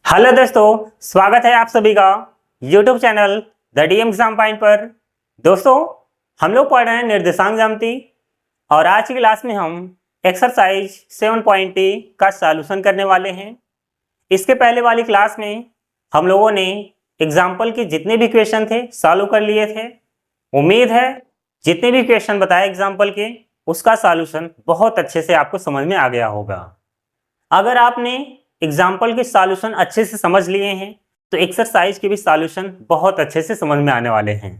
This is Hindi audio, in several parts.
हेलो दोस्तों, स्वागत है आप सभी का YouTube channel the DM exam point पर। दोस्तों, हम लोग पढ़ रहे हैं निर्देशांक ज्यामिति और आज की क्लास में हम एक्सरसाइज 7.t का सॉल्यूशन करने वाले हैं। इसके पहले वाली क्लास में हम लोगों ने एग्जाम्पल के जितने भी क्वेश्चन थे सॉल्व कर लिए थे। उम्मीद है जितने भी क्वेश्चन बताए एग्जाम्पल के उसका सॉल्यूशन बहुत अच्छे से आपको समझ में आ गया होगा। अगर आपने एग्जाम्पल के सॉल्यूशन अच्छे से समझ लिए हैं तो एक्सरसाइज के भी सॉल्यूशन बहुत अच्छे से समझ में आने वाले हैं।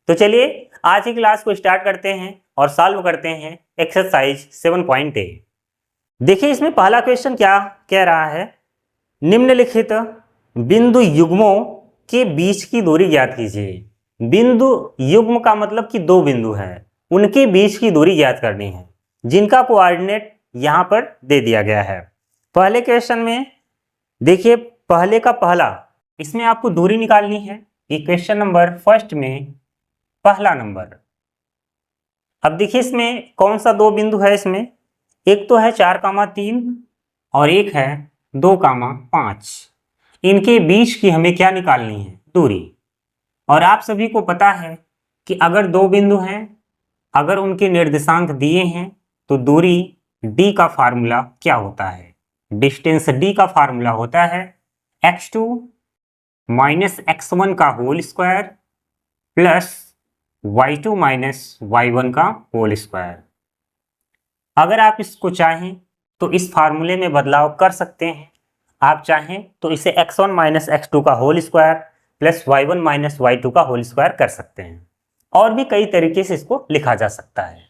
तो चलिए आज की क्लास को स्टार्ट करते हैं और सॉल्व करते हैं एक्सरसाइज 7.a। देखिए इसमें पहला क्वेश्चन क्या कह रहा है, निम्नलिखित बिंदु युग्मों के बीच की दूरी ज्ञात कीजिए। बिंदु युग्म का मतलब कि दो बिंदु हैं, उनके बीच की दूरी ज्ञात करनी है, जिनका कोऑर्डिनेट यहां पर दे दिया गया है। पहले क्वेश्चन में देखिए पहले का पहला, इसमें आपको दूरी निकालनी है। ये क्वेश्चन नंबर फर्स्ट में पहला नंबर। अब देखिए इसमें कौन सा दो बिंदु है, इसमें एक तो है 4,3 और एक है 2,5। इनके बीच की हमें क्या निकालनी है, दूरी। और आप सभी को पता है कि अगर दो बिंदु हैं, अगर उनके निर्देशांक दिए हैं तो दूरी d का फार्मूला क्या होता है, डिस्टेंस d का फार्मूला होता है x2 माइनस x1 का whole square plus y2 minus y1 का होल स्क्वायर। अगर आप इसको चाहें तो इस फार्मूले में बदलाव कर सकते हैं। आप चाहें तो इसे x1 माइनस x2 का whole square plus y1 minus y2 का होल स्क्वायर कर सकते हैं, और भी कई तरीके से इसको लिखा जा सकता है।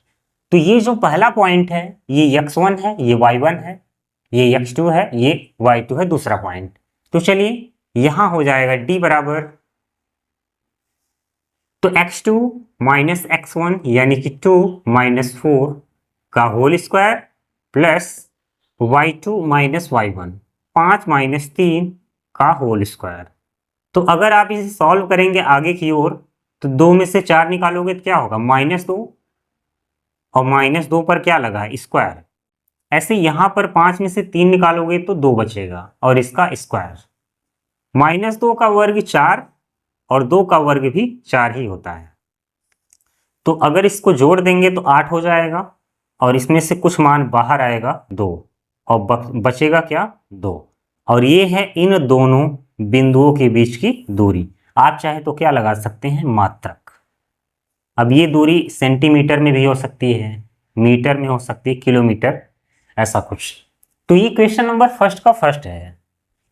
तो ये जो पहला पॉइंट है ये x1 है, ये y1 है, ये x2 है, ये y2 है, दूसरा पॉइंट। तो चलिए यहां हो जाएगा d बराबर, तो x2 माइनस x1 यानी कि 2 माइनस 4 का whole square plus y2 minus y1 5 minus 3 का होल स्क्वायर। तो अगर आप इसे सॉल्व करेंगे आगे की ओर तो 2 में से 4 निकालोगे तो क्या होगा, -2, और -2 पर क्या लगा, स्क्वायर। ऐसे यहां पर 5 में से 3 निकालोगे तो 2 बचेगा और इसका स्क्वायर। -2 का वर्ग 4 और 2 का वर्ग भी 4 ही होता है। तो अगर इसको जोड़ देंगे तो 8 हो जाएगा और इसमें से कुछ मान बाहर आएगा 2 और बचेगा क्या, 2। और ये है इन दोनों बिंदुओं के बीच की दूरी। आप चाहे तो क्या लगा सकते हैं, मात्रक। अब ये दूरी सेंटीमीटर में भी हो सकती है, मीटर में हो सकती है, किलोमीटर, ऐसा कुछ। तो ये क्वेश्चन नंबर फर्स्ट का फर्स्ट है।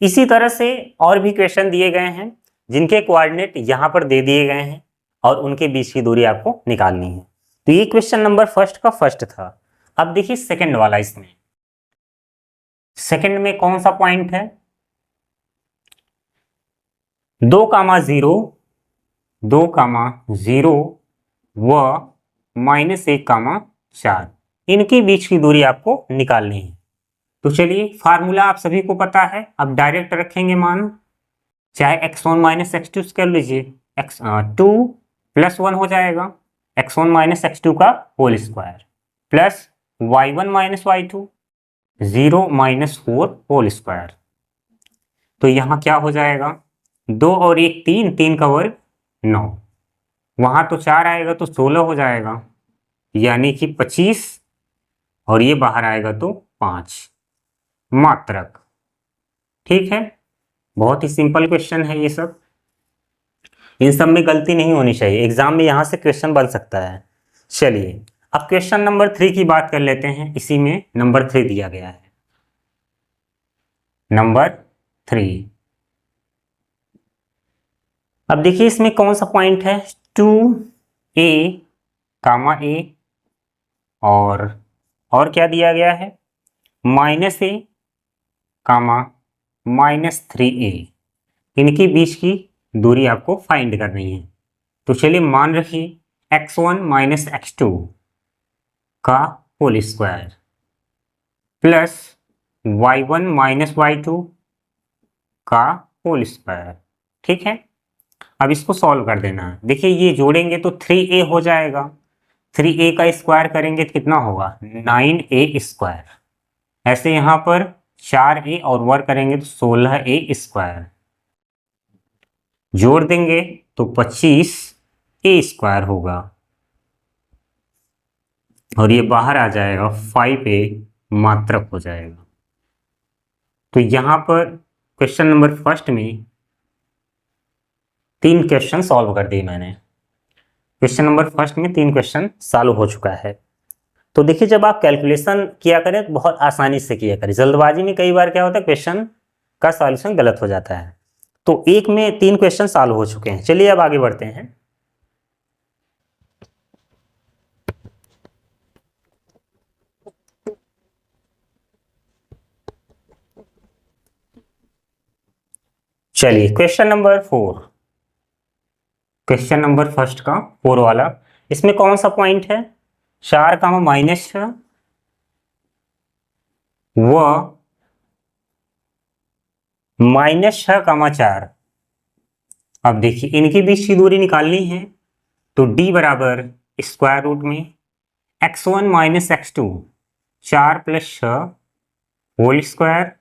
इसी तरह से और भी क्वेश्चन दिए गए हैं जिनके कोऑर्डिनेट यहां पर दे दिए गए हैं और उनके बीच की दूरी आपको निकालनी है। तो ये क्वेश्चन नंबर फर्स्ट का फर्स्ट था। अब देखिए सेकंड वाला, इसमें सेकंड में कौन सा पॉइंट है, 2,0 2,0 व -1,4, इनके बीच की दूरी आपको निकालनी है। तो चलिए फार्मूला आप सभी को पता है, अब डायरेक्ट रखेंगे मान, चाहे x1 माइनस x2 कर लीजिए, x2 प्लस 1 हो जाएगा, x1 माइनस x2 का whole square plus y1 minus y2 0 minus 4 whole square. तो यहाँ क्या हो जाएगा, 2 और 1 3, 3 का वर्ग 9, वहां तो 4 आएगा तो 16 हो जाएगा, यानी कि 25, और ये बाहर आएगा तो 5 मात्रक। ठीक है, बहुत ही सिंपल क्वेश्चन है ये सब, इन सब में गलती नहीं होनी चाहिए, एग्जाम में यहां से क्वेश्चन बन सकता है। चलिए अब क्वेश्चन नंबर 3 की बात कर लेते हैं, इसी में नंबर 3 दिया गया है। नंबर 3, अब देखिए इसमें कौन सा पॉइंट है, 2a, A, और क्या दिया गया है, -a, -3a, इनके बीच की दूरी आपको फाइंड करनी है। तो चलिए मान रखिए x1 माइनस x2 का whole square plus y1 minus y2 का होल स्क्वायर। ठीक है, अब इसको सॉल्व कर देना है। देखिए ये जोड़ेंगे तो 3a हो जाएगा, 3a का स्क्वायर करेंगे तो कितना होगा, 9a स्क्वायर। ऐसे यहाँ पर 4a और वर्ग करेंगे तो 16a², जोड़ देंगे तो 25a² होगा, और ये बाहर आ जाएगा 5a मात्रक हो जाएगा। तो यहां पर क्वेश्चन नंबर फर्स्ट में 3 क्वेश्चन सॉल्व कर दिए मैंने। क्वेश्चन नंबर फर्स्ट में 3 क्वेश्चन सॉल्व हो चुका है। तो देखिए, जब आप कैलकुलेशन किया करें तो बहुत आसानी से किया करें। जल्दबाजी में कई बार क्या होता है, क्वेश्चन का सॉल्यूशन गलत हो जाता है। तो एक में 3 क्वेश्चन सॉल्व हो चुके हैं। चलिए अब आगे बढ़ते हैं। चलिए question number 4, question number first का 4 वाला, इसमें कौन सा पॉइंट है, 4 का -6 व -6, 4। अब देखिए इनके बीच की दूरी निकालनी है, तो d बराबर स्क्वायर रूट में x1 - x2 4 + 6 whole square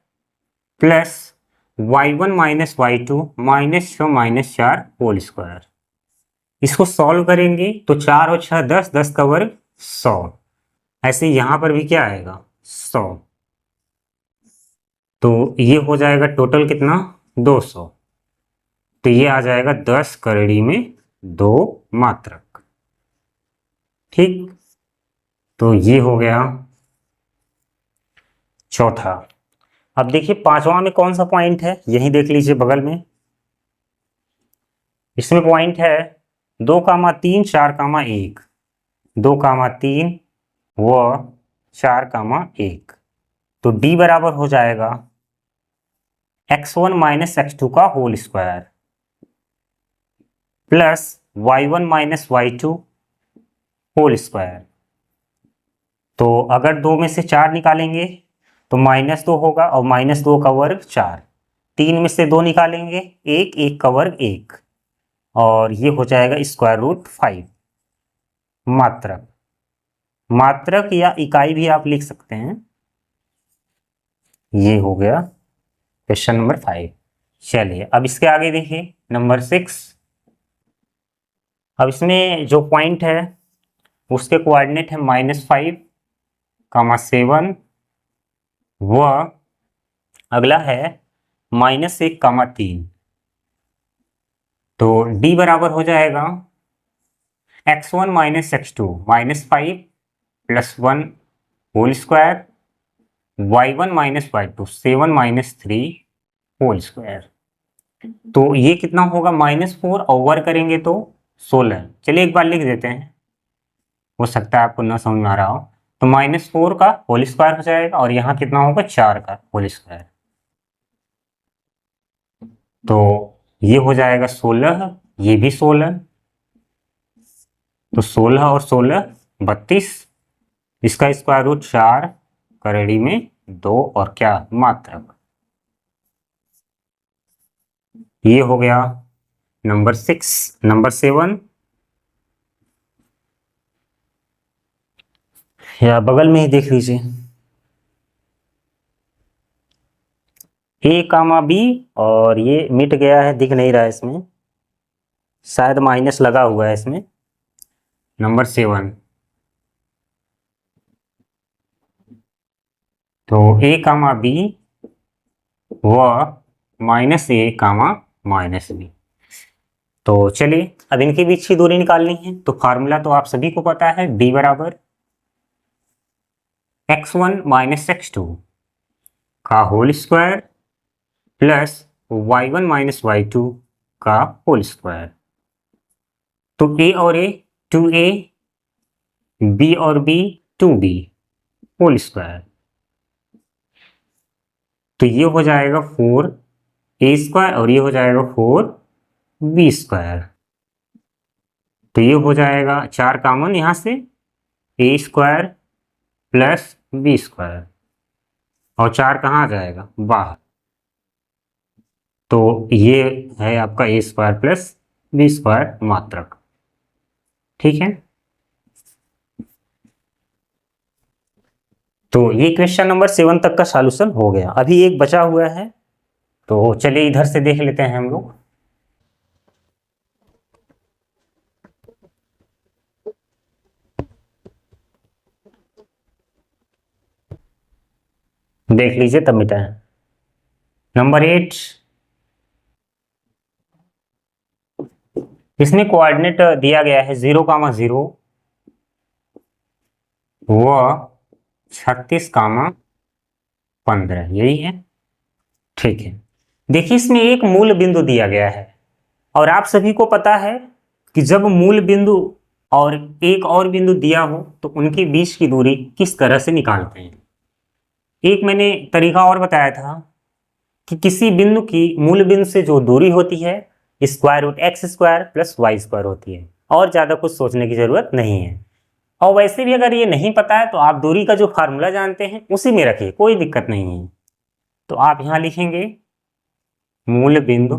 plus y1 - y2 -6 - 4 whole square. इसको सॉल्व करेंगे तो 4 और 6 10, 10 का वर्ग 100। ऐसे यहां पर भी क्या आएगा, 100। तो ये हो जाएगा टोटल कितना, 200। तो ये आ जाएगा 10 करोड़ी में 2 मात्रक। ठीक, तो ये हो गया चौथा। अब देखिए पांचवा में कौन सा पॉइंट है, यही देख लीजिए बगल में। इसमें पॉइंट है 2,3 4,1, 2,3 व 4,1। तो d बराबर हो जाएगा x1 - x2 का whole square plus y1 - y2 whole square. तो अगर 2 में से 4 निकालेंगे तो -2 होगा, और -2 का वर्ग 4। 3 में से 2 निकालेंगे 1, 1 का वर्ग 1, और ये हो जाएगा √5 मात्रक। मात्रक या इकाई भी आप लिख सकते हैं। ये हो गया क्वेश्चन नंबर 5। चलिए अब इसके आगे देखिए नंबर 6। अब इसमें जो पॉइंट है उसके कोऑर्डिनेट है -5, 7 व अगला है -1, 3। तो d बराबर हो जाएगा x1 - x2 -5 + 1 whole square, y1 - y2 7 - 3 whole square. तो ये कितना होगा, -4 और वर्ग करेंगे तो 16। चलिए एक बार लिख देते हैं, हो सकता है आपको ना समझ में आ रहा हो। तो -4 का होल स्क्वायर हो जाएगा, और यहाँ कितना होगा, 4 का होल स्क्वायर। तो ये हो जाएगा 16, ये भी 16। तो 16 और 16 32, इसका स्क्वायर रूट 4 करोड़ी में 2 और क्या मात्रक। ये हो गया नंबर 6। नंबर 7 या बगल में ही देख लीजिए, a, b, और ये मिट गया है, दिख नहीं रहा है इसमें, शायद माइनस लगा हुआ है इसमें। नंबर 7, तो a, b व -a, -b। तो चलिए अब इनके बीच की दूरी निकालनी है। तो फार्मूला तो आप सभी को पता है, d बराबर x1 - x2 का whole square plus y1 - y2 का होल स्क्वायर। तो a और a 2a, b और b 2b होल स्क्वायर। तो ये हो जाएगा 4a², और ये हो जाएगा 4b²। तो ये हो जाएगा 4 कॉमन यहाँ से, a² प्लस b², और 4 कहाँ आ जाएगा, बाहर। तो ये है आपका a² प्लस b² मात्रक। ठीक है। तो ये क्वेश्चन नंबर 7 तक का सॉल्यूशन हो गया। अभी एक बचा हुआ है, तो चलिए इधर से देख लेते हैं हम लोग। देख लीजिए तब मिटाएं। नंबर 8, इसमें कोऑर्डिनेट दिया गया है 0,0 व 36,15, यही है। ठीक है, देखिए इसमें एक मूल बिंदु दिया गया है और आप सभी को पता है कि जब मूल बिंदु और एक और बिंदु दिया हो तो उनके बीच की दूरी किस तरह से निकालते हैं। एक मैंने तरीका और बताया था कि किसी बिंदु की मूल बिंदु से जो दूरी होती है √x² + y² होती है, और ज़्यादा कुछ सोचने की ज़रूरत नहीं है। और वैसे भी अगर ये नहीं पता है तो आप दूरी का जो फार्मूला जानते हैं उसी में रखिए, कोई दिक्कत नहीं है। तो आप यहाँ लिखेंगे मूल बिंदु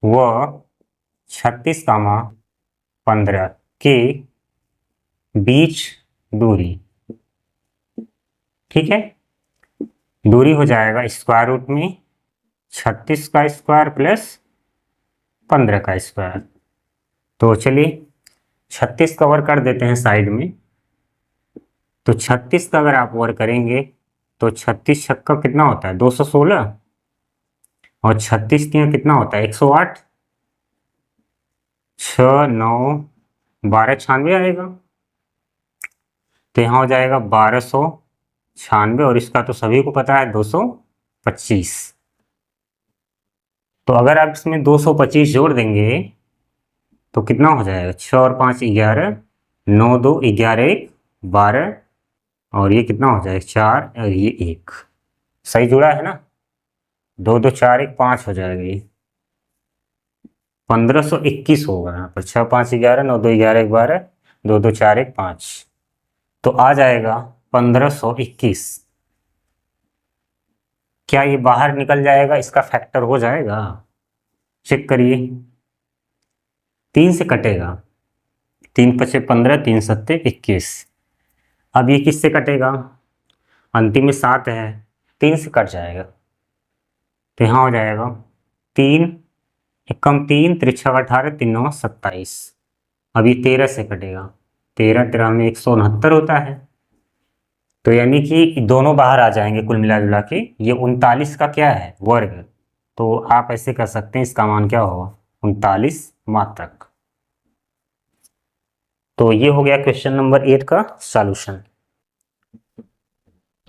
व 36,15 के बीच दूरी, ठीक है। दूरी हो जाएगा √ में 36 का स्क्वायर प्लस 15 का स्क्वायर। तो चलिए 36 कवर कर देते हैं साइड में। तो 36 का अगर आप ओवर करेंगे तो 36 छक्का कितना होता है 216, और 36 तीन कितना होता है 108, 6 9 12 96 आएगा। तो यहाँ हो जाएगा 1296, और इसका तो सभी को पता है 225। तो अगर आप इसमें 225 जोड़ देंगे तो कितना हो जाएगा 6 और 5 11, 9 2 11 1 12, और ये कितना हो जाएगा 4 और ये 1, सही जुड़ा है ना। 2 2 4 1 5 हो जाएगा, ये 1521 होगा यहाँ पर। 6 5 11, 9 2 11 1 12, 2 2 4 1 5, तो आ जाएगा 1521। क्या ये बाहर निकल जाएगा, इसका फैक्टर हो जाएगा? चेक करिए, 3 से कटेगा, 3 5 15, 3 7 21। अब ये किससे कटेगा, अंतिम में 7 है, 3 से कट जाएगा। तो यहाँ हो जाएगा 3 एकम 3 3 18 3 9 27। अब ये 13 से कटेगा, 13 13 में 169 होता है। तो यानी कि दोनों बाहर आ जाएंगे, कुल मिला जुला के ये 39 का क्या है वर्ग। तो आप ऐसे कर सकते हैं, इसका मान क्या होगा 39 मात्रक। तो ये हो गया क्वेश्चन नंबर 8 का सॉल्यूशन।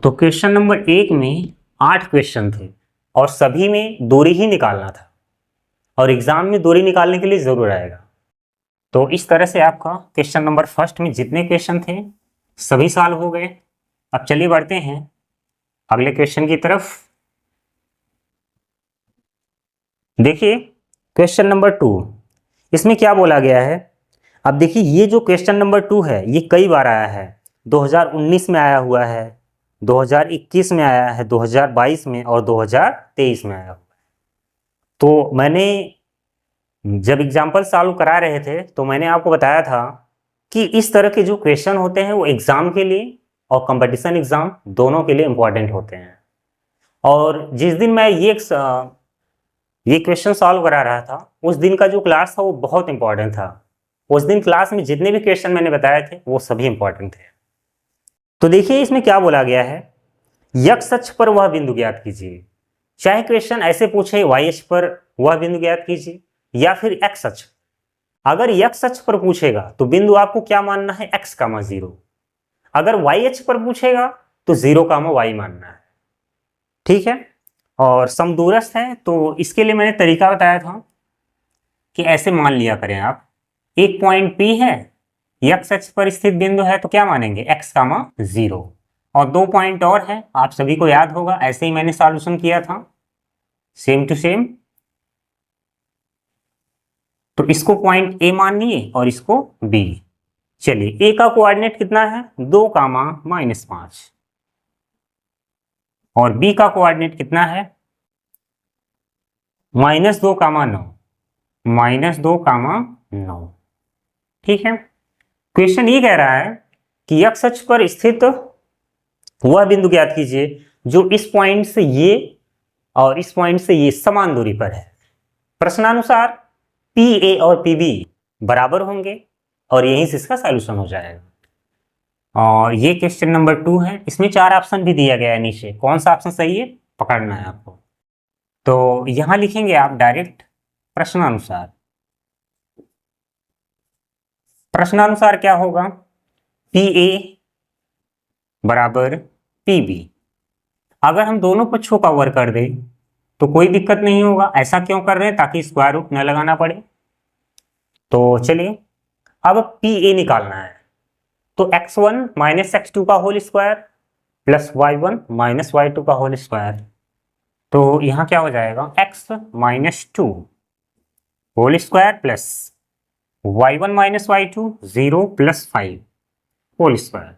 तो क्वेश्चन नंबर 1 में 8 क्वेश्चन थे और सभी में दूरी ही निकालना था, और एग्जाम में दूरी निकालने के लिए जरूर आएगा। तो इस तरह से आपका क्वेश्चन नंबर 1 में जितने क्वेश्चन थे सभी सॉल्व हो गए। अब चलिए बढ़ते हैं अगले क्वेश्चन की तरफ। देखिए क्वेश्चन नंबर 2, इसमें क्या बोला गया है। अब देखिए ये जो क्वेश्चन नंबर 2 है ये कई बार आया है, 2019 में आया हुआ है, 2021 में आया है, 2022 में और 2023 में आया हुआ है। तो मैंने जब एग्जाम्पल सॉल्व करा रहे थे तो मैंने आपको बताया था कि इस तरह के जो क्वेश्चन होते हैं वो एग्जाम के लिए और कंपटीशन एग्जाम दोनों के लिए इंपॉर्टेंट होते हैं। और जिस दिन मैं ये क्वेश्चन सॉल्व करा रहा था उस दिन का जो क्लास था वो बहुत इंपॉर्टेंट था। उस दिन क्लास में जितने भी क्वेश्चन मैंने बताए थे वो सभी इंपॉर्टेंट थे। तो देखिए इसमें क्या बोला गया है, x अक्ष पर वह बिंदु ज्ञात कीजिए। चाहे क्वेश्चन ऐसे पूछे y अक्ष पर वह बिंदु ज्ञात कीजिए या फिर x अक्ष। अगर x अक्ष पर पूछेगा तो बिंदु आपको क्या मानना है x, 0। अगर y अक्ष पर पूछेगा तो 0, y मानना है, ठीक है। और समदूरस्थ है तो इसके लिए मैंने तरीका बताया था कि ऐसे मान लिया करें आप, एक पॉइंट P है, x अक्ष पर स्थित बिंदु है तो क्या मानेंगे x, 0। और 2 पॉइंट और है, आप सभी को याद होगा, ऐसे ही मैंने सॉल्यूशन किया था सेम टू सेम। तो इसको पॉइंट A मान लिए और इसको B। चलिए A का कोऑर्डिनेट कितना है 2, -5, और B का कोऑर्डिनेट कितना है -2, -2, -9। ठीक है, क्वेश्चन ये कह रहा है कि x अक्ष पर स्थित वह बिंदु ज्ञात कीजिए जो इस पॉइंट से ये और इस पॉइंट से ये समान दूरी पर है। प्रश्नानुसार पी ए और पी बी बराबर होंगे और यहीं से इसका सॉल्यूशन हो जाएगा। और ये क्वेश्चन नंबर 2 है। इसमें 4 ऑप्शन भी दिया गया है नीचे, कौन सा ऑप्शन सही है पकड़ना है आपको। तो यहां लिखेंगे आप डायरेक्ट प्रश्नानुसार। प्रश्नानुसार क्या होगा, पी ए बराबर पी बी। अगर हम दोनों पक्षों का वर्ग कर दें तो कोई दिक्कत नहीं होगा। ऐसा क्यों कर रहे हैं, ताकि स्क्वायर रूट न लगाना पड़े। तो चलिए अब पी ए निकालना है। तो x1 माइनस x2 का whole square plus y1 minus y2 का होल स्क्वायर। तो यहां क्या हो जाएगा, x minus 2 whole square plus y1 minus y2 0 plus 5 whole square.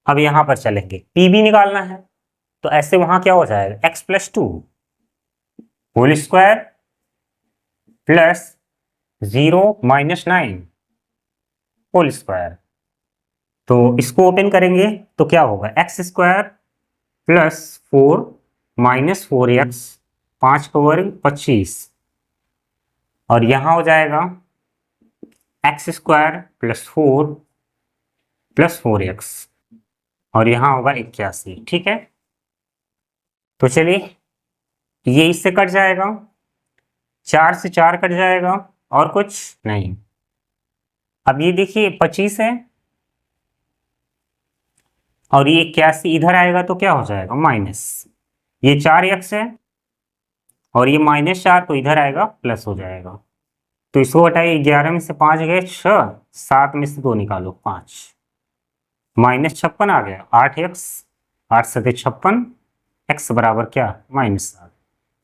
अब यहां पर चलेंगे, पी बी निकालना है। तो ऐसे वहां क्या हो जाएगा, x plus 2 whole square plus 0 minus 9 whole square. तो इसको ओपन करेंगे तो क्या होगा, x square plus 4 minus 4x 5 का वर्ग 25 और यहां हो जाएगा x square plus 4 plus 4x और यहां होगा 81। ठीक है, तो चलिए ये इससे कट जाएगा, 4 से 4 कट जाएगा और कुछ नहीं। अब ये देखिए 25 है और ये 81 इधर आएगा तो क्या हो जाएगा माइनस, ये 4x है और ये माइनस 4 तो इधर आएगा प्लस हो जाएगा। तो इसको हटाइए, 11 में से 5 गए 6, 7 में से 2 निकालो 5, माइनस 56 आ गया 8x, 8 से 56 x बराबर क्या माइनस 7।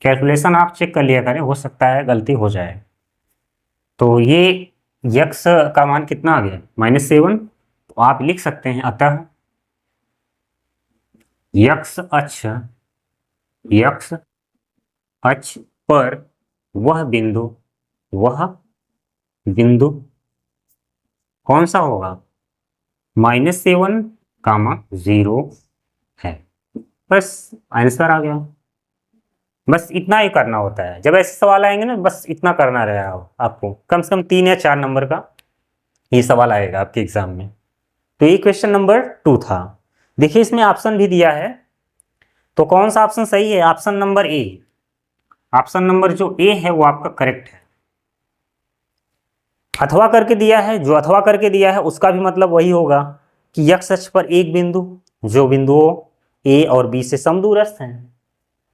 कैलकुलेशन आप चेक कर लिया करें, हो सकता है गलती हो जाए। तो ये x का मान कितना आ गया -7। तो आप लिख सकते हैं अतः x अक्ष पर वह बिंदु कौन सा होगा, -7, 0 है। बस आंसर आ गया। बस इतना ही करना होता है, जब ऐसे सवाल आएंगे ना बस इतना करना रहेगा आपको। कम से कम 3 या 4 नंबर का ये सवाल आएगा आपके एग्जाम में। तो ये क्वेश्चन नंबर 2 था। देखिए इसमें ऑप्शन भी दिया है, तो कौन सा ऑप्शन सही है, option number A. Option number जो ए है वो आपका करेक्ट है। अथवा करके दिया है, जो अथवा करके दिया है उसका भी मतलब वही होगा कि x अक्ष पर एक बिंदु जो बिंदुओं ए और बी से समदूरस्थ हैं,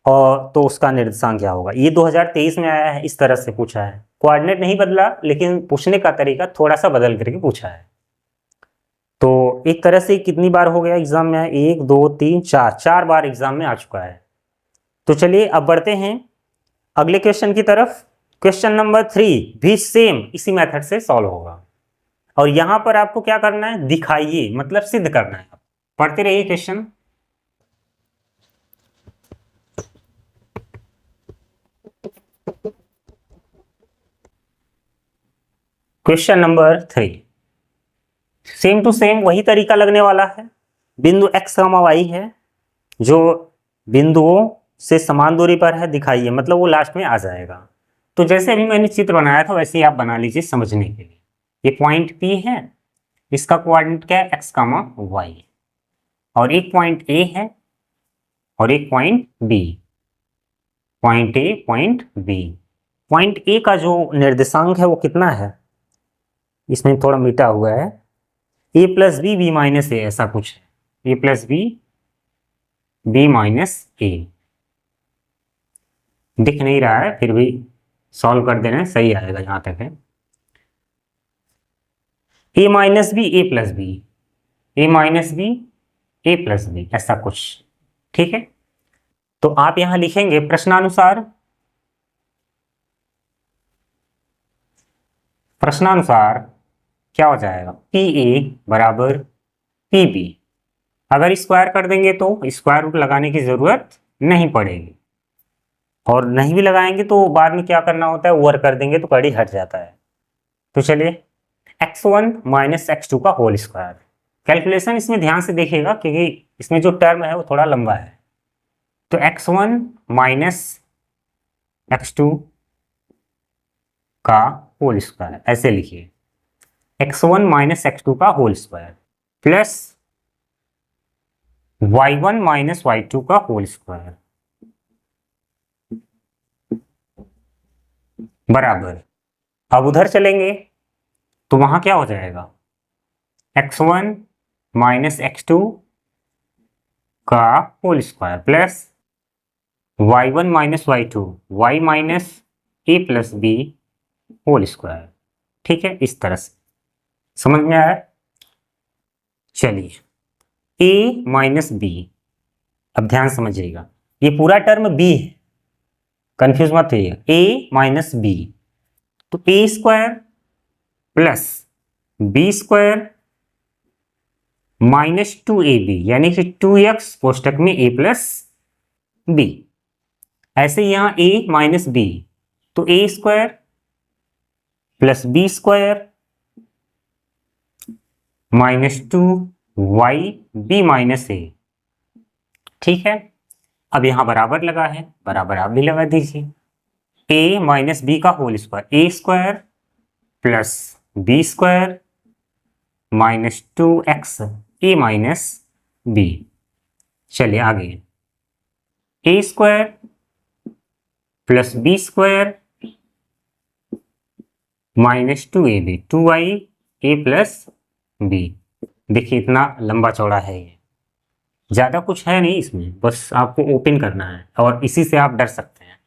और तो उसका निर्देशांक क्या होगा। ये 2023 में आया है, इस तरह से पूछा है। कोऑर्डिनेट नहीं बदला, लेकिन पूछने का तरीका थोड़ा सा बदल करके पूछा है। तो एक तरह से कितनी बार हो गया एग्जाम में, 1 2 3 4 बार एग्जाम में आ चुका है। तो चलिए अब बढ़ते हैं अगले क्वेश्चन की तरफ। क्वेश्चन नंबर 3 भी सेम इसी मेथड से सॉल्व होगा और यहां पर आपको क्या करना है, दिखाइए मतलब सिद्ध करना है। पढ़ते रहिए question. Question number 3 same to same वही तरीका लगने वाला है। बिंदु x, y है जो बिंदुओं से समान दूरी पर है, दिखाइए मतलब वो लास्ट में आ जाएगा। तो जैसे अभी मैंने चित्र बनाया था वैसे ही आप बना लीजिए समझने के लिए। ये पॉइंट P है, इसका कोऑर्डिनेट क्या है x, y, और एक पॉइंट A है और एक point B। Point A, point B। Point A का जो निर्देशांक है वो कितना है, इसमें थोड़ा मिटा हुआ है, a plus B B minus A, ऐसा कुछ है। a plus B B minus A दिख नहीं रहा है, फिर भी सॉल्व कर देना सही आएगा जहां तक है। a minus B A plus B, a minus B A plus B, ऐसा कुछ। ठीक है, तो आप यहां लिखेंगे प्रश्नानुसार क्या हो जाएगा, पी ए बराबर पी बी। अगर स्क्वायर कर देंगे तो स्क्वायर रूट लगाने की जरूरत नहीं पड़ेगी, और नहीं भी लगाएंगे तो बाद में क्या करना होता है, ओवर कर देंगे तो कड़ी हट जाता है। तो चलिए x1 माइनस x2 का होल स्क्वायर कैलकुलेशन इसमें ध्यान से देखिएगा क्योंकि इसमें जो टर्म है वो थोड़ा लंबा है। तो x1 माइनस x2 का होल स्क्वायर ऐसे लिखिए, x1 माइनस x2 का whole square plus y1 minus y2 का होल स्क्वायर बराबर, अब उधर चलेंगे तो वहां क्या हो जाएगा, x1 माइनस x2 का whole square plus y1 minus y2 y minus A plus B whole square. ठीक है, इस तरह से समझ में आया। चलिए a माइनस बी, अब ध्यान समझिएगा ये पूरा टर्म b है, कंफ्यूज मत होइएगा, a माइनस बी, तो a square plus B square minus 2ab यानी कि 2x कोष्टक में a प्लस बी। ऐसे यहां a माइनस बी, तो a square plus B square minus 2y B minus A. ठीक है, अब यहां बराबर लगा है, बराबर आप भी लगा दीजिए, a माइनस बी का whole square, A square plus B square minus 2x A minus B. चलिए आगे, A square plus B square minus 2ab 2y A plus B. देखिए इतना लंबा चौड़ा है ये, ज़्यादा कुछ है नहीं इसमें, बस आपको ओपन करना है और इसी से आप डर सकते हैं।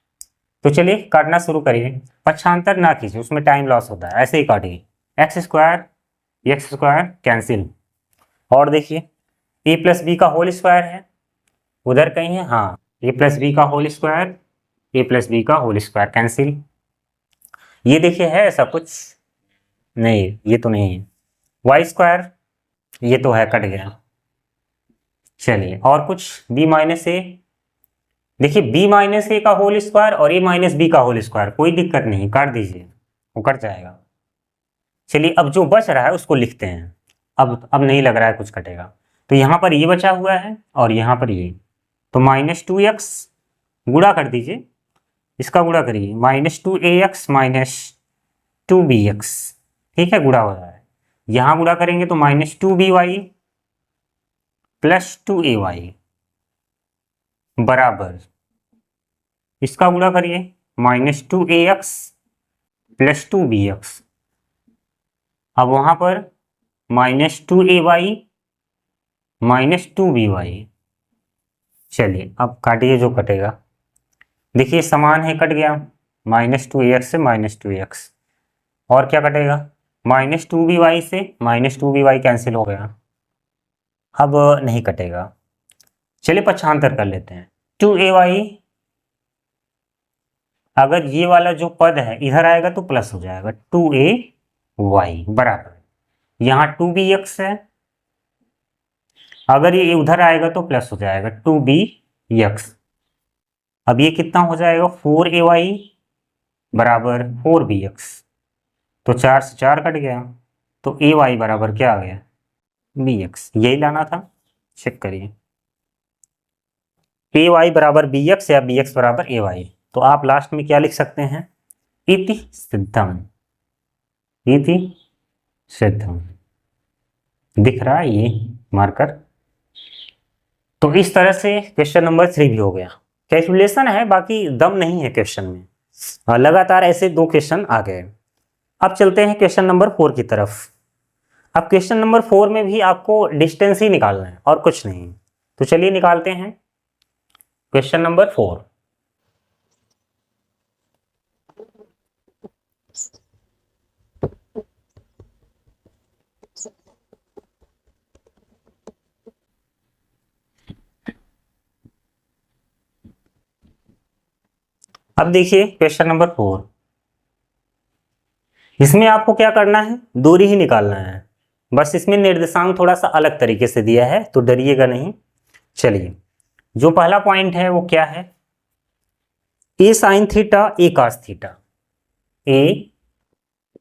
तो चलिए काटना शुरू करिए, पक्षांतर ना कीजिए उसमें टाइम लॉस होता है, ऐसे ही काटिए, एक्स स्क्वायर कैंसिल, और देखिए ए प्लस बी का होल स्क्वायर है, उधर कहीं है, हाँ ए प्लस बी का होल स्क्वायर, ए प्लस बी का होल स्क्वायर कैंसिल। ये देखिए है ऐसा कुछ नहीं, ये तो नहीं है, वाई स्क्वायर ये तो है, कट गया। चलिए और कुछ, b माइनस ए, देखिए b माइनस ए का होल स्क्वायर और a माइनस बी का होल स्क्वायर, कोई दिक्कत नहीं, काट दीजिए वो कट जाएगा। चलिए अब जो बच रहा है उसको लिखते हैं, अब नहीं लग रहा है कुछ कटेगा, तो यहाँ पर ये बचा हुआ है और यहाँ पर ये, तो माइनस 2x गुणा कर दीजिए, इसका गुणा करिए, माइनस 2ax माइनस 2bx। ठीक है, गुणा हो रहा है, यहाँ गुणा करेंगे तो माइनस 2by प्लस 2ay बराबर, इसका गुणा करिए, माइनस 2ax प्लस 2bx। अब वहां पर माइनस 2ay माइनस 2by। चलिए अब काटिए जो कटेगा, देखिए समान है, कट गया, माइनस 2ax से माइनस 2x, और क्या कटेगा, माइनस 2by से माइनस 2by कैंसिल हो गया, अब नहीं कटेगा। चलिए पक्षांतर कर लेते हैं, 2ay, अगर ये वाला जो पद है इधर आएगा तो प्लस हो जाएगा, 2ay बराबर, यहाँ 2bx है, अगर ये उधर आएगा तो प्लस हो जाएगा 2bx। अब ये कितना हो जाएगा, 4ay बराबर 4bx, तो 4 से 4 कट गया, तो ay बराबर क्या आ गया, bx, यही लाना था, चेक करिए, ay बराबर bx या bx बराबर ay, तो आप लास्ट में क्या लिख सकते हैं, इति सिद्धम, इति सिद्धम, दिख रहा है ये मार्कर। तो इस तरह से क्वेश्चन नंबर 3 भी हो गया, कैलकुलेशन है बाकी दम नहीं है क्वेश्चन में, लगातार ऐसे 2 क्वेश्चन आ गए। अब चलते हैं क्वेश्चन नंबर 4 की तरफ। अब क्वेश्चन नंबर 4 में भी आपको डिस्टेंस ही निकालना है और कुछ नहीं, तो चलिए निकालते हैं क्वेश्चन नंबर 4। अब देखिए क्वेश्चन नंबर 4, इसमें आपको क्या करना है, दूरी ही निकालना है, बस इसमें निर्देशांक थोड़ा सा अलग तरीके से दिया है तो डरिएगा नहीं। चलिए जो पहला पॉइंट है वो क्या है, ए साइन थीटा ए कास थीटा, ए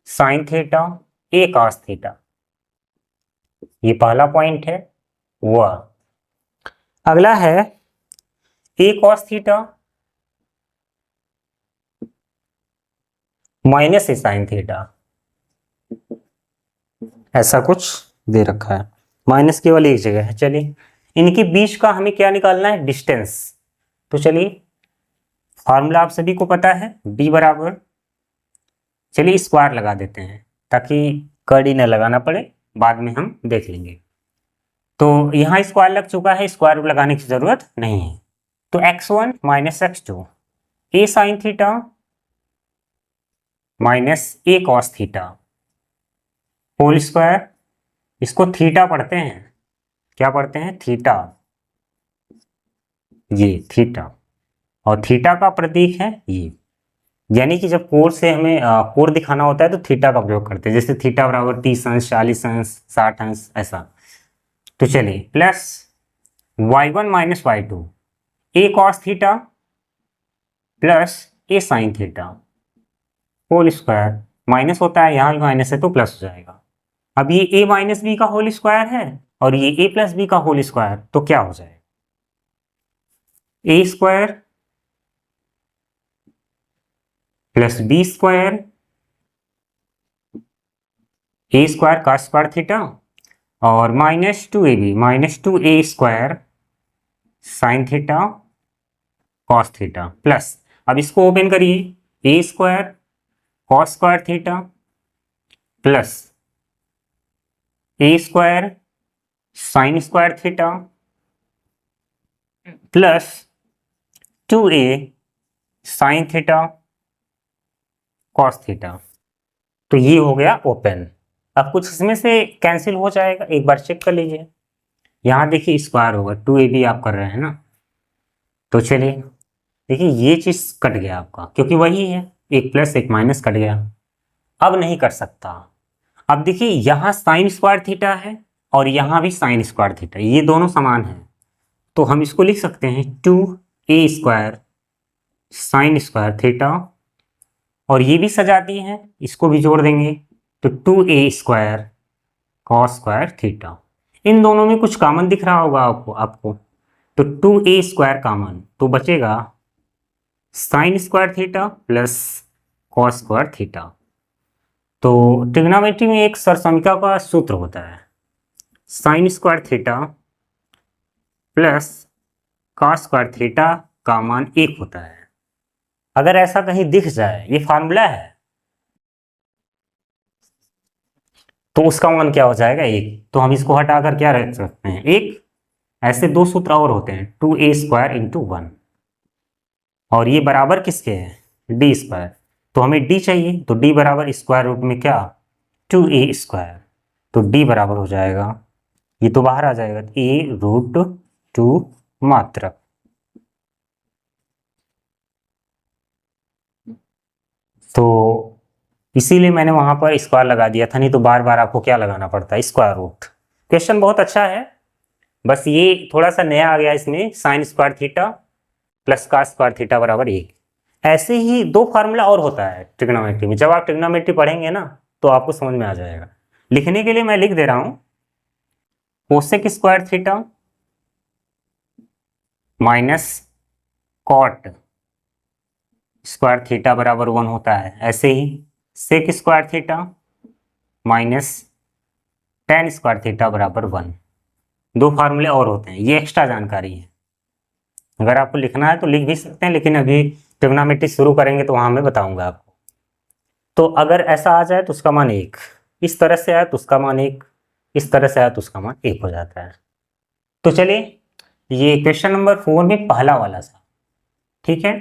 साइन थीटा ए कास थीटा, ये पहला पॉइंट है वह। अगला है ए कॉस थीटा माइनस ए साइन थीटा, ऐसा कुछ दे रखा है, माइनस केवल एक जगह है। चलिए इनके बीच का हमें क्या निकालना है, डिस्टेंस। तो चलिए फॉर्मूला आप सभी को पता है, b बराबर, चलिए स्क्वायर लगा देते हैं ताकि कड़ी न लगाना पड़े, बाद में हम देख लेंगे। तो यहाँ स्क्वायर लग चुका है, स्क्वायर लगाने की जरूरत नहीं है। तो x1 माइनस x2 ए साइन थीटा माइनस ए कॉस थीटा होल स्क्वायर, इसको थीटा पढ़ते हैं, क्या पढ़ते हैं, थीटा, ये थीटा, और थीटा का प्रतीक है ये। यानी कि जब कोण से हमें कोण दिखाना होता है तो थीटा का प्रयोग करते हैं, जैसे थीटा बराबर 30 अंश, 40 अंश, 60 अंश, ऐसा। तो चलिए plus y1 minus y2 A cos theta plus A sine theta whole square, minus होता है, यहाँ भी माइनस है तो प्लस हो जाएगा। अब ये a माइनस बी का होल स्क्वायर है और ये a प्लस बी का होल स्क्वायर, तो क्या हो जाएगा, A square plus B square, A square का स्क्वायर थीटा, और minus 2ab minus 2a square sine theta cos theta plus, अब इसको ओपन करिए, A square cos square theta plus A square sine square theta plus 2a sine theta cos theta. तो ये हो गया ओपन। अब कुछ इसमें से कैंसिल हो जाएगा, एक बार चेक कर लीजिए। यहाँ देखिए स्क्वायर होगा, 2ab आप कर रहे हैं ना, तो चलिए देखिए ये चीज कट गया आपका, क्योंकि वही है, एक प्लस एक माइनस कट गया, अब नहीं कर सकता। अब देखिए यहाँ साइन स्क्वायर थीटा है और यहाँ भी साइन स्क्वायर थीटा, ये दोनों समान है, तो हम इसको लिख सकते हैं 2a square sine square theta, और ये भी सजाती है, इसको भी जोड़ देंगे तो 2a square cos square theta. इन दोनों में कुछ कॉमन दिख रहा होगा आपको, तो 2a स्क्वायर कॉमन, तो बचेगा sign square theta plus cos square theta. तो ट्रिग्नोमेट्री में एक सरसमिका का सूत्र होता है, sign square theta plus cos square theta का मान 1 होता है। अगर ऐसा कहीं दिख जाए, ये फार्मूला है, तो उसका मान क्या हो जाएगा, 1। तो हम इसको हटाकर क्या रख सकते हैं, 1। ऐसे दो सूत्र और होते हैं, 2a स्क्वायर इंटू 1, और ये बराबर किसके है, डी स्क्वायर। तो हमें डी चाहिए, तो डी बराबर स्क्वायर रूट में क्या, 2a स्क्वायर, तो डी बराबर हो जाएगा, ये तो बाहर आ जाएगा, a√2 मात्रक। तो इसीलिए मैंने वहां पर स्क्वायर लगा दिया था, नहीं तो बार बार आपको क्या लगाना पड़ता है, स्क्वायर रूट। क्वेश्चन बहुत अच्छा है, बस ये थोड़ा सा नया आ गया इसमें, sign square theta plus cos square theta बराबर 1। ऐसे ही दो फार्मूला और होता है ट्रिग्नोमेट्री में, जब आप ट्रिग्नोमेट्री पढ़ेंगे ना तो आपको समझ में आ जाएगा। लिखने के लिए मैं लिख दे रहा हूं, cosec square theta minus cot square theta बराबर 1 होता है। ऐसे ही sec square theta minus tan square theta बराबर 1। दो फार्मूले और होते हैं, ये एक्स्ट्रा जानकारी है, अगर आपको लिखना है तो लिख भी सकते हैं, लेकिन अभी ट्रिग्नोमेट्री शुरू करेंगे तो वहां मैं बताऊंगा आपको। तो अगर ऐसा आ जाए तो उसका मान 1, इस तरह से आया तो उसका मान 1, इस तरह से आया तो उसका मान 1 हो जाता है। तो चलिए ये क्वेश्चन नंबर 4 में पहला वाला था, ठीक है।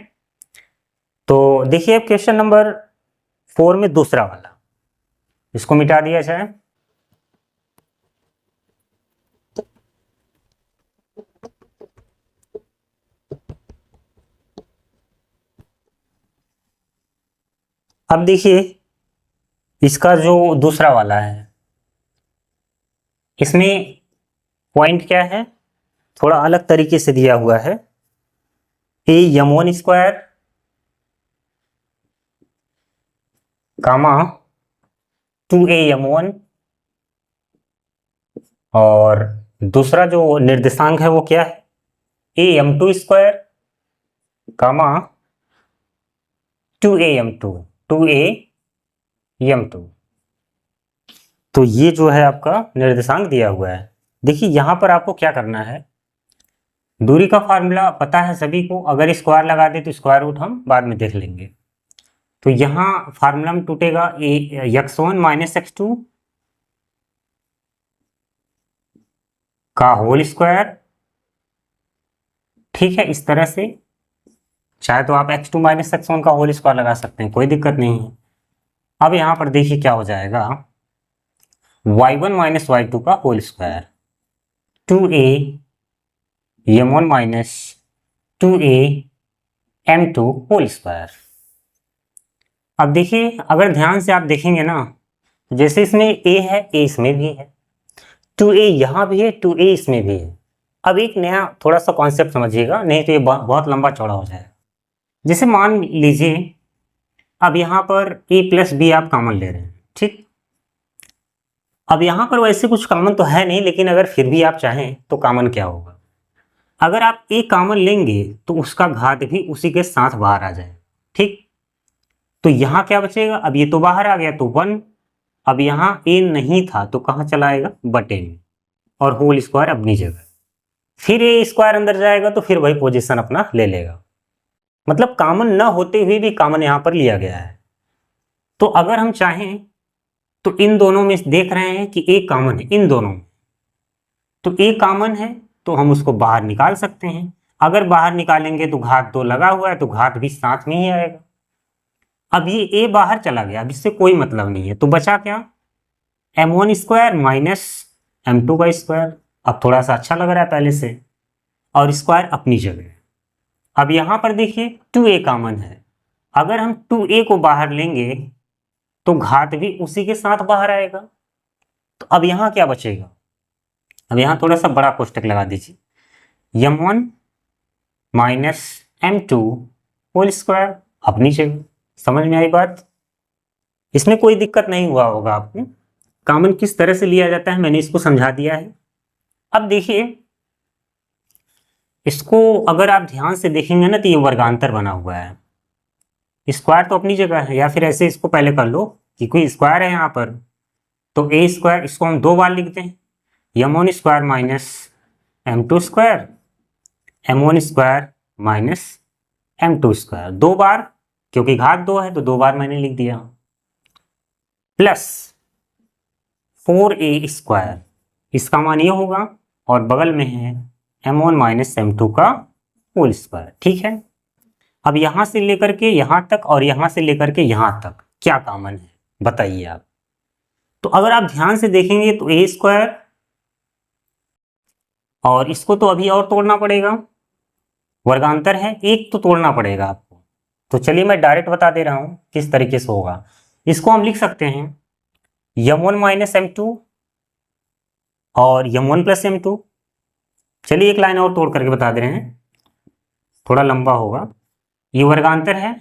तो देखिए अब क्वेश्चन नंबर 4 में दूसरा वाला, इसको मिटा दिया जाए। अब देखिए इसका जो दूसरा वाला है, इसमें पॉइंट क्या है, थोड़ा अलग तरीके से दिया हुआ है, ए m1 स्क्वायर कामा 2a m1 और दूसरा जो निर्देशांक है वो क्या है, am2 स्क्वायर कामा 2am2 2am2। तो ये जो है आपका निर्देशांक दिया हुआ है। देखिए यहाँ पर आपको क्या करना है, दूरी का फार्मूला पता है सभी को, अगर स्क्वायर लगा दे तो स्क्वायर रूट हम बाद में देख लेंगे। तो यहाँ फार्मूला में टूटेगा x1 माइनस x2 का होल स्क्वायर। ठीक है, इस तरह से चाहे तो आप x2 माइनस x1 का होल स्क्वायर लगा सकते हैं, कोई दिक्कत नहीं है। अब यहाँ पर देखिए क्या हो जाएगा, y1 माइनस y2 का whole square 2a m1 minus 2a m2 whole square. अब देखिए अगर ध्यान से आप देखेंगे ना, जैसे इसमें a है, a इसमें भी है, 2a यहाँ भी है, 2a इसमें भी है। अब एक नया थोड़ा सा कॉन्सेप्ट समझिएगा, नहीं तो ये बहुत लंबा चौड़ा हो जाएगा। जैसे मान लीजिए अब यहाँ पर a प्लस बी आप कॉमन ले रहे हैं, ठीक। अब यहाँ पर वैसे कुछ कॉमन तो है नहीं, लेकिन अगर फिर भी आप चाहें तो कॉमन क्या होगा, अगर आप a कॉमन लेंगे तो उसका घात भी उसी के साथ बाहर आ जाए, ठीक। तो यहाँ क्या बचेगा, अब ये तो बाहर आ गया तो 1, अब यहाँ a नहीं था तो कहाँ चला आएगा, बटे में, और होल स्क्वायर अपनी जगह। फिर a स्क्वायर अंदर जाएगा तो फिर वही पोजीशन अपना ले लेगा, मतलब कॉमन न होते हुए भी कॉमन यहाँ पर लिया गया है। तो अगर हम चाहें तो इन दोनों में देख रहे हैं कि a कॉमन है इन दोनों में, तो a कॉमन है तो हम उसको बाहर निकाल सकते हैं। अगर बाहर निकालेंगे तो घात 2 लगा हुआ है तो घात भी साथ में ही आएगा। अब ये a बाहर चला गया, अब इससे कोई मतलब नहीं है, तो बचा क्या, m1 स्क्वायर माइनस m2 का स्क्वायर। अब थोड़ा सा अच्छा लग रहा है पहले से, और स्क्वायर अपनी जगह। अब यहाँ पर देखिए 2a कॉमन है, अगर हम 2a को बाहर लेंगे तो घात भी उसी के साथ बाहर आएगा। तो अब यहाँ क्या बचेगा, अब यहाँ थोड़ा सा बड़ा कोष्टक लगा दीजिए, m1 minus m2 whole square अपनी जगह। समझ में आई बात, इसमें कोई दिक्कत नहीं हुआ होगा आपको। कॉमन किस तरह से लिया जाता है मैंने इसको समझा दिया है। अब देखिए इसको अगर आप ध्यान से देखेंगे ना तो ये वर्गांतर बना हुआ है, स्क्वायर तो अपनी जगह है, या फिर ऐसे इसको पहले कर लो कि कोई स्क्वायर है यहाँ पर, तो a स्क्वायर इसको हम 2 बार लिखते हैं, m1 square minus m2 square, m1 square minus m2 square 2 बार, क्योंकि घात 2 है तो 2 बार मैंने लिख दिया, प्लस 4a स्क्वायर, इसका मान ये होगा, और बगल में है m1 माइनस m2 का होल स्क्वायर। ठीक है, अब यहां से लेकर के यहां तक और यहां से लेकर के यहां तक क्या कॉमन है बताइए आप। तो अगर आप ध्यान से देखेंगे तो a स्क्वायर, और इसको तो अभी और तोड़ना पड़ेगा, वर्गांतर है, एक तो तोड़ना पड़ेगा आपको। तो चलिए मैं डायरेक्ट बता दे रहा हूं किस तरीके से होगा। इसको हम लिख सकते हैं m1 माइनस m2 और m1 प्लस m2। चलिए एक लाइन और तोड़ करके बता दे रहे हैं, थोड़ा लंबा होगा। ये वर्गांतर है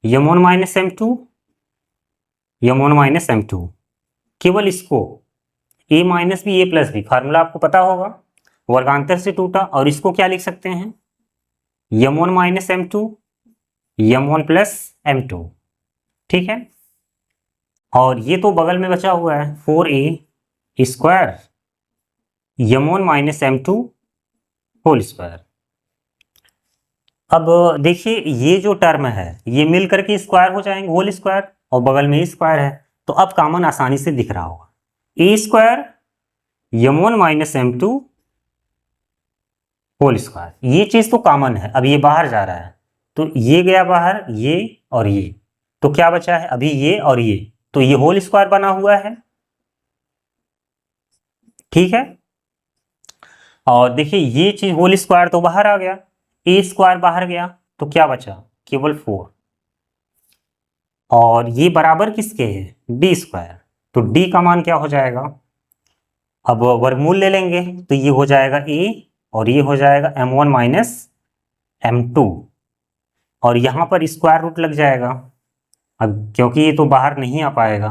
m1 minus m2, m1 minus m2, केवल इसको a माइनस भी a प्लस भी, फार्मूला आपको पता होगा, वर्गांतर से टूटा, और इसको क्या लिख सकते हैं m1 minus m2 m1 plus m2। ठीक है, और ये तो बगल में बचा हुआ है 4a square m1 minus m2 whole square. अब देखिए ये जो टर्म है ये मिल करके स्क्वायर हो जाएंगे, होल स्क्वायर, और बगल में स्क्वायर है, तो अब कॉमन आसानी से दिख रहा होगा, a square m1 minus m2 whole square. ये चीज तो कॉमन है, अब ये बाहर जा रहा है तो ये गया बाहर, ये और ये, तो क्या बचा है अभी ये और ये, तो ये होल स्क्वायर बना हुआ है। ठीक है, और देखिए ये चीज होल स्क्वायर तो बाहर आ गया, a स्क्वायर बाहर गया, तो क्या बचा केवल 4, और ये बराबर किसके है d स्क्वायर, तो d का मान क्या हो जाएगा, अब वर्गमूल ले लेंगे तो ये हो जाएगा a और ये हो जाएगा m1 माइनस m2, और यहां पर स्क्वायर रूट लग जाएगा, अब क्योंकि ये तो बाहर नहीं आ पाएगा,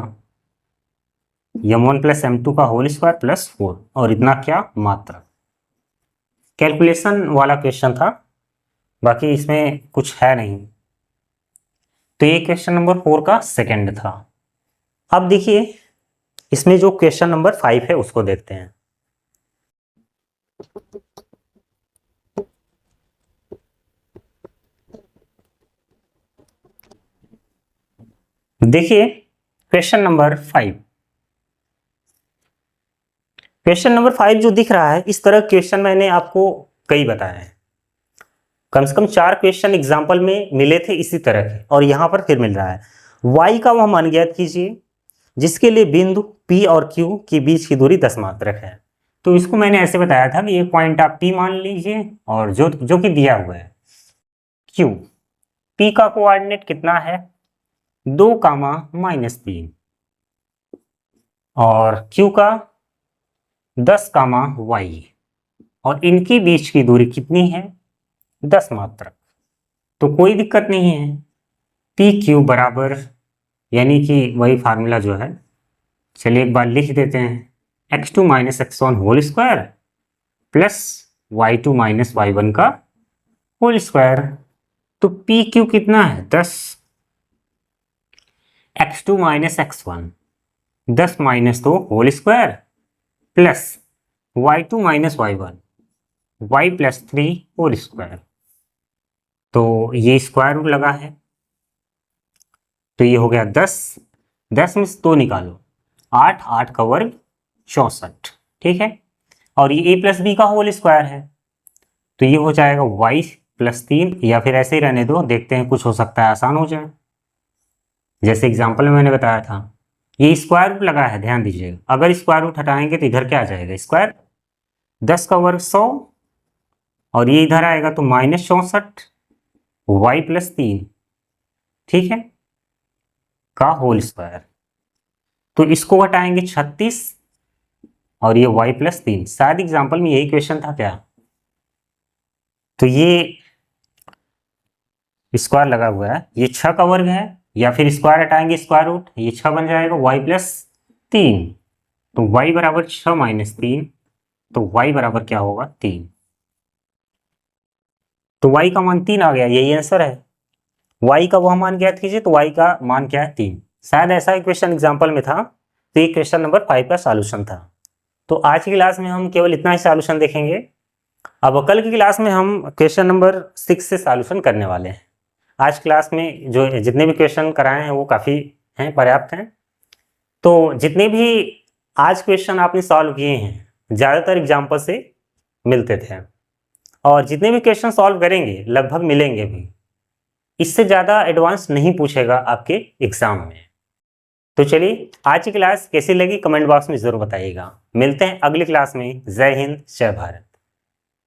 m1 प्लस m2 का होल स्क्वायर प्लस 4 और इतना क्या मात्रक। कैलकुलेशन वाला क्वेश्चन था, बाकी इसमें कुछ है नहीं। तो ये क्वेश्चन नंबर 4 का सेकंड था। अब देखिए इसमें जो क्वेश्चन नंबर 5 है उसको देखते हैं। देखिए क्वेश्चन नंबर 5, क्वेश्चन नंबर 5 जो दिख रहा है, इस तरह क्वेश्चन मैंने आपको कई बताए हैं। कम से कम 4 क्वेश्चन एग्जाम्पल में मिले थे इसी तरह के, और यहाँ पर फिर मिल रहा है। y का वह मान ज्ञात कीजिए जिसके लिए बिंदु P और Q के बीच की दूरी 10 मात्रक है। तो इसको मैंने ऐसे बताया था कि एक पॉइंट आप P मान लीजिए और जो कि दिया हुआ है Q। P का कोऑर्डिनेट कितना है 2, -3 और Q का 10, y और इनके बीच की दूरी कितनी है 10 मात्रक। तो कोई दिक्कत नहीं है। पी क्यू बराबर, यानी कि वही फार्मूला जो है, चलिए एक बार लिख देते हैं, x2 - x1 whole square plus y2 - y1 का होल स्क्वायर। तो पी क्यू कितना है 10, x2 - x1 10 - 2 whole square plus y2 - y1 y plus 3 whole square. तो ये स्क्वायर रूट लगा है, तो ये हो गया 10, 10 में से 2 निकालो, 8, 8 का वर्ग 64, ठीक है। और ये a प्लस बी का होल स्क्वायर है, तो ये हो जाएगा y प्लस 3, या फिर ऐसे ही रहने दो, देखते हैं कुछ हो सकता है आसान हो जाए। जैसे एग्जाम्पल में मैंने बताया था, ये स्क्वायर रूट लगा है, ध्यान दीजिएगा। अगर स्क्वायर रूट हटाएंगे तो इधर क्या आ जाएगा स्क्वायर, 10 का वर्ग 100 और ये इधर आएगा तो -64 y प्लस 3, ठीक है, का होल स्क्वायर। तो इसको हटाएंगे 36 और ये y प्लस 3। शायद एग्जाम्पल में यही क्वेश्चन था क्या। तो ये स्क्वायर लगा हुआ है, ये 6 का वर्ग है, या फिर स्क्वायर हटाएंगे स्क्वायर रूट, ये 6 बन जाएगा y प्लस 3। तो y बराबर 6 - 3, तो y बराबर क्या होगा 3। तो y का मान 3 आ गया, यही आंसर है। y का वह मान ज्ञात कीजिए, तो y का मान क्या है 3। शायद ऐसा ही क्वेश्चन एग्जाम्पल में था। तो ये क्वेश्चन नंबर 5 का सॉल्यूशन था। तो आज की क्लास में हम केवल इतना ही सॉल्यूशन देखेंगे। अब कल की क्लास में हम क्वेश्चन नंबर 6 से सॉल्यूशन करने वाले हैं। आज क्लास में जो जितने भी क्वेश्चन कराए हैं वो काफ़ी हैं, पर्याप्त हैं। तो जितने भी आज क्वेश्चन आपने सॉल्व किए हैं ज़्यादातर एग्जाम्पल से मिलते थे, और जितने भी क्वेश्चन सॉल्व करेंगे लगभग मिलेंगे भी। इससे ज़्यादा एडवांस नहीं पूछेगा आपके एग्जाम में। तो चलिए आज की क्लास कैसी लगी कमेंट बॉक्स में ज़रूर बताइएगा। मिलते हैं अगली क्लास में। जय हिंद, जय भारत।